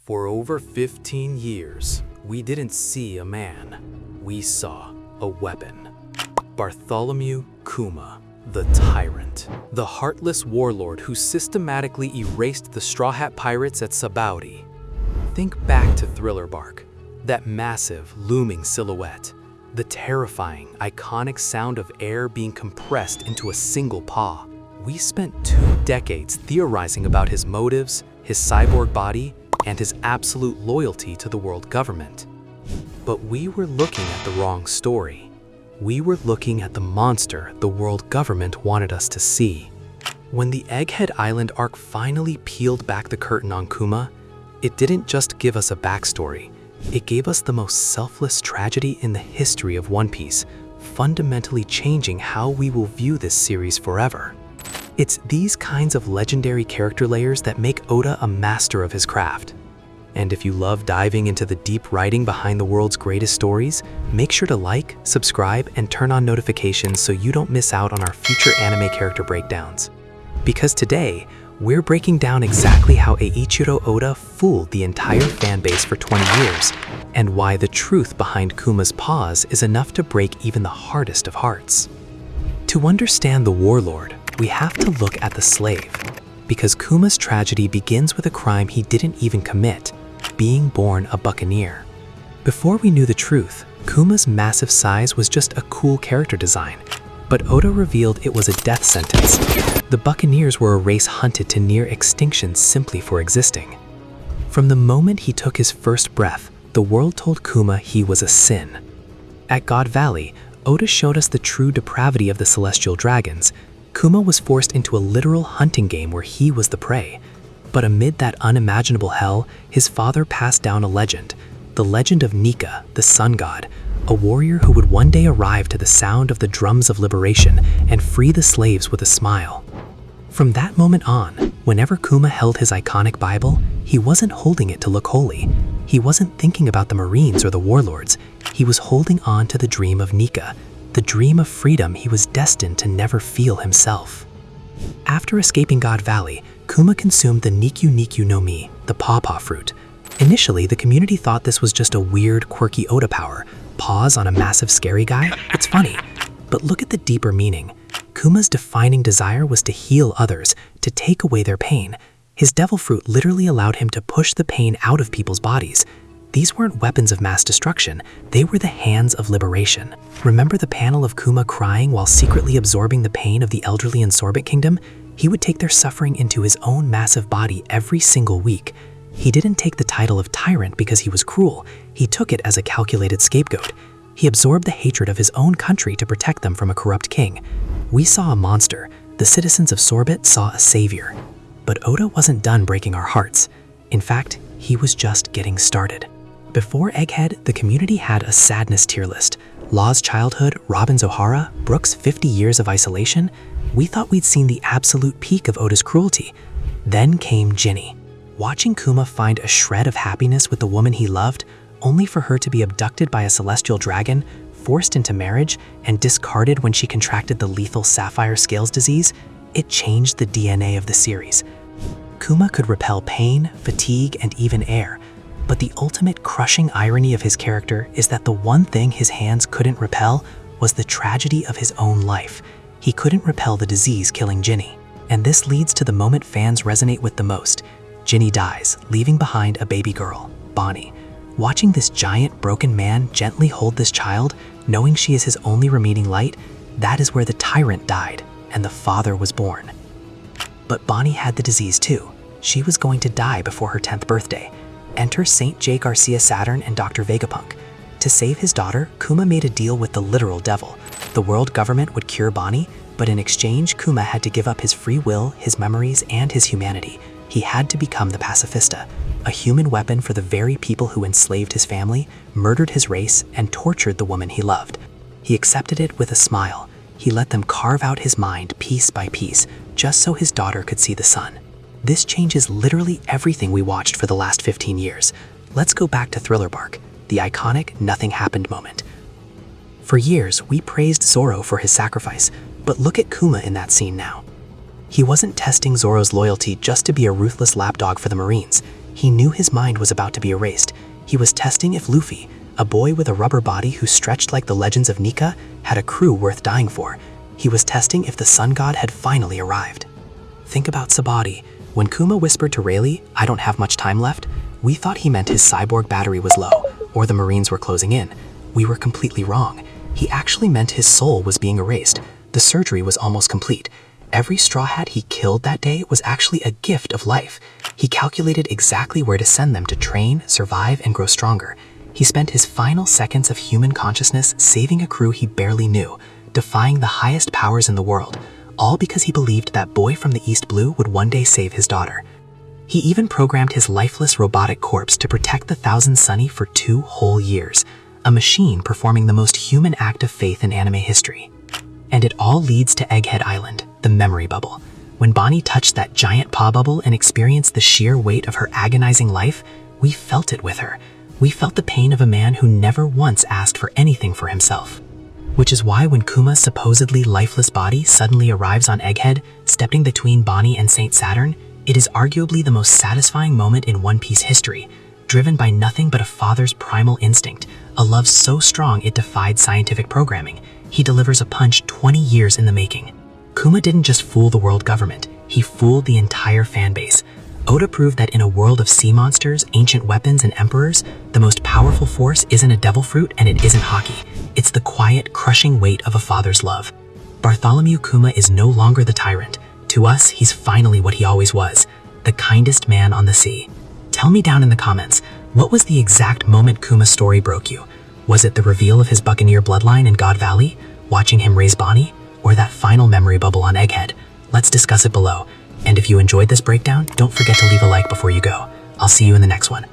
For over 15 years, we didn't see a man. We saw a weapon. Bartholomew Kuma, the Tyrant. The heartless warlord who systematically erased the Straw Hat Pirates at Sabaody. Think back to Thriller Bark, that massive, looming silhouette. The terrifying, iconic sound of air being compressed into a single paw. We spent 2 decades theorizing about his motives, his cyborg body, and his absolute loyalty to the world government. But we were looking at the wrong story. We were looking at the monster the world government wanted us to see. When the Egghead Island arc finally peeled back the curtain on Kuma, it didn't just give us a backstory. It gave us the most selfless tragedy in the history of One Piece, fundamentally changing how we will view this series forever. It's these kinds of legendary character layers that make Oda a master of his craft. And if you love diving into the deep writing behind the world's greatest stories, make sure to like, subscribe, and turn on notifications so you don't miss out on our future anime character breakdowns. Because today, we're breaking down exactly how Eiichiro Oda fooled the entire fanbase for 20 years, and why the truth behind Kuma's pause is enough to break even the hardest of hearts. To understand the warlord, we have to look at the slave, because Kuma's tragedy begins with a crime he didn't even commit, being born a buccaneer. Before we knew the truth, Kuma's massive size was just a cool character design, but Oda revealed it was a death sentence. The buccaneers were a race hunted to near extinction simply for existing. From the moment he took his first breath, the world told Kuma he was a sin. At God Valley, Oda showed us the true depravity of the celestial dragons. Kuma was forced into a literal hunting game where he was the prey. But amid that unimaginable hell, his father passed down a legend, the legend of Nika, the sun god, a warrior who would one day arrive to the sound of the drums of liberation and free the slaves with a smile. From that moment on, whenever Kuma held his iconic Bible, he wasn't holding it to look holy. He wasn't thinking about the Marines or the warlords. He was holding on to the dream of Nika, the dream of freedom he was destined to never feel himself. After escaping God Valley, Kuma consumed the Nikyu Nikyu no Mi, the pawpaw fruit. Initially, the community thought this was just a weird, quirky Oda power, paws on a massive scary guy. It's funny, but look at the deeper meaning. Kuma's defining desire was to heal others, to take away their pain. His devil fruit literally allowed him to push the pain out of people's bodies. These weren't weapons of mass destruction, they were the hands of liberation. Remember the panel of Kuma crying while secretly absorbing the pain of the elderly in Sorbet Kingdom? He would take their suffering into his own massive body every single week. He didn't take the title of Tyrant because he was cruel, he took it as a calculated scapegoat. He absorbed the hatred of his own country to protect them from a corrupt king. We saw a monster, the citizens of Sorbet saw a savior. But Oda wasn't done breaking our hearts. In fact, he was just getting started. Before Egghead, the community had a sadness tier list. Law's childhood, Robin's O'Hara, Brooke's 50 years of isolation. We thought we'd seen the absolute peak of Oda's cruelty. Then came Ginny. Watching Kuma find a shred of happiness with the woman he loved, only for her to be abducted by a celestial dragon, forced into marriage, and discarded when she contracted the lethal sapphire scales disease, it changed the DNA of the series. Kuma could repel pain, fatigue, and even air, but the ultimate crushing irony of his character is that the one thing his hands couldn't repel was the tragedy of his own life. He couldn't repel the disease killing Ginny. And this leads to the moment fans resonate with the most. Ginny dies, leaving behind a baby girl, Bonney. Watching this giant, broken man gently hold this child, knowing she is his only remaining light, that is where the Tyrant died, and the father was born. But Bonney had the disease too. She was going to die before her 10th birthday. Enter St. J. Garcia Saturn and Dr. Vegapunk. To save his daughter, Kuma made a deal with the literal devil. The world government would cure Bonney, but in exchange, Kuma had to give up his free will, his memories, and his humanity. He had to become the pacifista, a human weapon for the very people who enslaved his family, murdered his race, and tortured the woman he loved. He accepted it with a smile. He let them carve out his mind piece by piece, just so his daughter could see the sun. This changes literally everything we watched for the last 15 years. Let's go back to Thriller Bark, the iconic nothing happened moment. For years, we praised Zoro for his sacrifice, but look at Kuma in that scene now. He wasn't testing Zoro's loyalty just to be a ruthless lapdog for the Marines. He knew his mind was about to be erased. He was testing if Luffy, a boy with a rubber body who stretched like the legends of Nika, had a crew worth dying for. He was testing if the sun god had finally arrived. Think about Sabaody. When Kuma whispered to Rayleigh, "I don't have much time left," we thought he meant his cyborg battery was low, or the Marines were closing in. We were completely wrong. He actually meant his soul was being erased. The surgery was almost complete. Every Straw Hat he killed that day was actually a gift of life. He calculated exactly where to send them to train, survive, and grow stronger. He spent his final seconds of human consciousness saving a crew he barely knew, defying the highest powers in the world, all because he believed that boy from the East Blue would one day save his daughter. He even programmed his lifeless robotic corpse to protect the Thousand Sunny for 2 whole years, a machine performing the most human act of faith in anime history. And it all leads to Egghead Island, the memory bubble. When Bonney touched that giant paw bubble and experienced the sheer weight of her agonizing life, we felt it with her. We felt the pain of a man who never once asked for anything for himself. Which is why when Kuma's supposedly lifeless body suddenly arrives on Egghead, stepping between Bonney and Saint Saturn, it is arguably the most satisfying moment in One Piece history, driven by nothing but a father's primal instinct, a love so strong it defied scientific programming. He delivers a punch 20 years in the making. Kuma didn't just fool the world government, he fooled the entire fanbase. Oda proved that in a world of sea monsters, ancient weapons, and emperors, the most powerful force isn't a devil fruit and it isn't hockey. It's the quiet, crushing weight of a father's love. Bartholomew Kuma is no longer the tyrant. To us, he's finally what he always was, the kindest man on the sea. Tell me down in the comments, what was the exact moment Kuma's story broke you? Was it the reveal of his Buccaneer bloodline in God Valley, watching him raise Bonney, or that final memory bubble on Egghead? Let's discuss it below. And if you enjoyed this breakdown, don't forget to leave a like before you go. I'll see you in the next one.